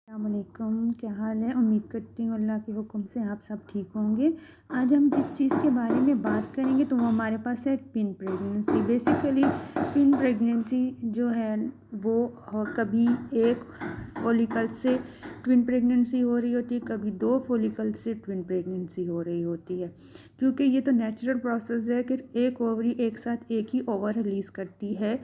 अस्सलामुअलैकुम, क्या हाल है। उम्मीद करती हूँ अल्लाह के हुक्म से आप सब ठीक होंगे। आज हम जिस चीज़ के बारे में बात करेंगे तो वो हमारे पास है twin pregnancy. Basically twin pregnancy जो है वो कभी एक फॉलिकल से ट्विन प्रेगनेंसी हो रही होती है, कभी दो फॉलिकल से ट्विन प्रेगनेंसी हो रही होती है। क्योंकि ये तो नेचुरल प्रोसेस है कि एक ओवरी एक साथ एक ही ओवर रिलीज़ करती है।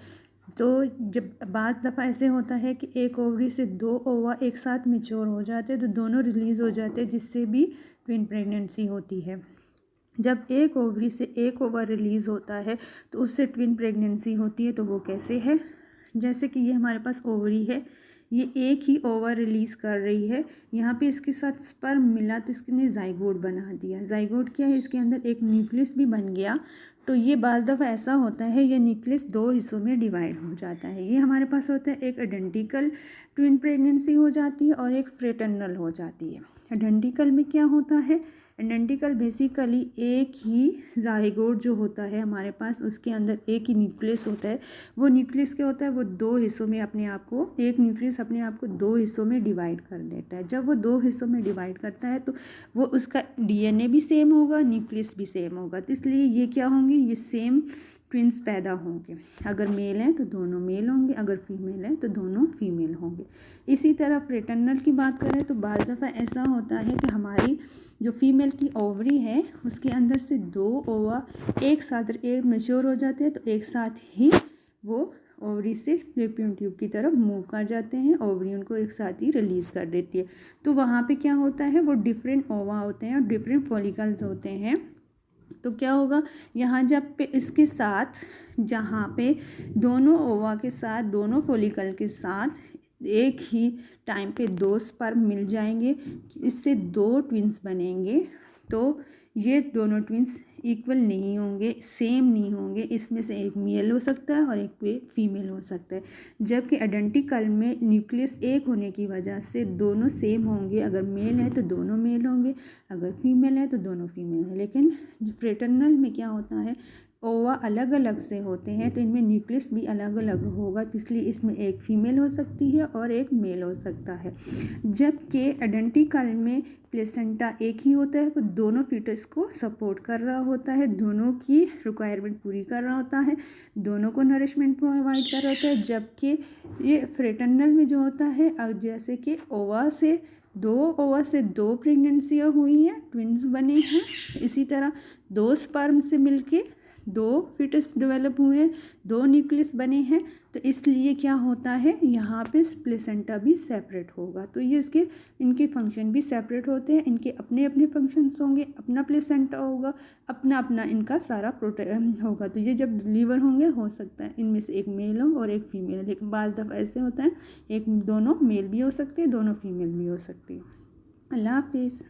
तो जब बाज़ दफ़ा ऐसे होता है कि एक ओवरी से दो ओवा एक साथ मैच्योर हो जाते हैं तो दोनों रिलीज़ हो जाते हैं, जिससे भी ट्विन प्रेगनेंसी होती है। जब एक ओवरी से एक ओवा रिलीज़ होता है तो उससे ट्विन प्रेगनेंसी होती है। तो वो कैसे है, जैसे कि ये हमारे पास ओवरी है, ये एक ही ओवर रिलीज़ कर रही है। यहाँ पे इसके साथ स्पर्म मिला तो इसने ज़ाइगोट बना दिया। ज़ाइगोट क्या है, इसके अंदर एक न्यूक्लियस भी बन गया। तो ये बाज़ दफ़ा ऐसा होता है, ये न्यूक्लियस दो हिस्सों में डिवाइड हो जाता है। ये हमारे पास होता है, एक आइडेंटिकल ट्विन प्रेगनेंसी हो जाती है और एक फ्रेटर्नल हो जाती है। आइडेंटिकल में क्या होता है, आइडेंटिकल बेसिकली एक ही ज़ाइगोट जो होता है हमारे पास, उसके अंदर एक ही न्यूक्लियस होता है। वो न्यूक्लियस क्या होता है, वो दो हिस्सों में अपने आप को, एक न्यूक्लियस अपने आप को दो हिस्सों में डिवाइड कर देता है। जब वो दो हिस्सों में डिवाइड करता है तो वो उसका डीएनए भी सेम होगा, न्यूक्लियस भी सेम होगा। तो इसलिए ये क्या होंगे, ये सेम ट्विंस पैदा होंगे। अगर मेल हैं तो दोनों मेल होंगे, अगर फीमेल हैं तो दोनों फीमेल होंगे। इसी तरह फ्रेटर्नल की बात करें तो बाज़ दफ़ा ऐसा होता है कि हमारी जो फीमेल की ओवरी है उसके अंदर से दो ओवा एक साथ एक मैच्योर हो जाते हैं, तो एक साथ ही वो ओवरी से फैलोपियन ट्यूब की तरफ मूव कर जाते हैं। ओवरी उनको एक साथ ही रिलीज़ कर देती है। तो वहाँ पे क्या होता है, वो डिफरेंट ओवा होते हैं और डिफरेंट फॉलिकल्स होते हैं। तो क्या होगा, यहाँ जब पे इसके साथ, जहाँ पे दोनों ओवा के साथ, दोनों फॉलिकल के साथ एक ही टाइम पे दो स्पर्म मिल जाएंगे, इससे दो ट्विंस बनेंगे। तो ये दोनों ट्विंस इक्वल नहीं होंगे, सेम नहीं होंगे। इसमें से एक मेल हो सकता है और एक फीमेल हो सकता है। जबकि आइडेंटिकल में न्यूक्लियस एक होने की वजह से दोनों सेम होंगे। अगर मेल है तो दोनों मेल होंगे, अगर फीमेल है तो दोनों फीमेल है। लेकिन फ्रेटर्नल में क्या होता है, ओवा अलग अलग से होते हैं तो इनमें न्यूक्लियस भी अलग अलग होगा, तो इसलिए इसमें एक फीमेल हो सकती है और एक मेल हो सकता है। जबकि आइडेंटिकल में प्लेसेंटा एक ही होता है, वो दोनों फीटस को सपोर्ट कर रहा होता है, दोनों की रिक्वायरमेंट पूरी कर रहा होता है, दोनों को नरिशमेंट प्रोवाइड कर रहा होता है। जबकि ये फ्रेटर्नल में जो होता है, जैसे कि ओवा से दो प्रेगनेंसियाँ हुई हैं, ट्विंस बने हैं। इसी तरह दो स्पर्म से मिलके दो फिटस डेवलप हुए हैं, दो न्यूक्लियस बने हैं। तो इसलिए क्या होता है, यहाँ पे प्लेसेंटा भी सेपरेट होगा। तो ये इनके फंक्शन भी सेपरेट होते हैं, इनके अपने अपने फंक्शंस होंगे, अपना प्लेसेंटा होगा, अपना अपना इनका सारा प्रोटेन होगा। तो ये जब डिलीवर होंगे, हो सकता है इनमें से एक मेल हो और एक फीमेल हो। लेकिन बाज़ दफ़ा ऐसे होता है, एक दोनों मेल भी हो सकते हैं, दोनों फीमेल भी हो सकती है। अल्लाह हाफिज़।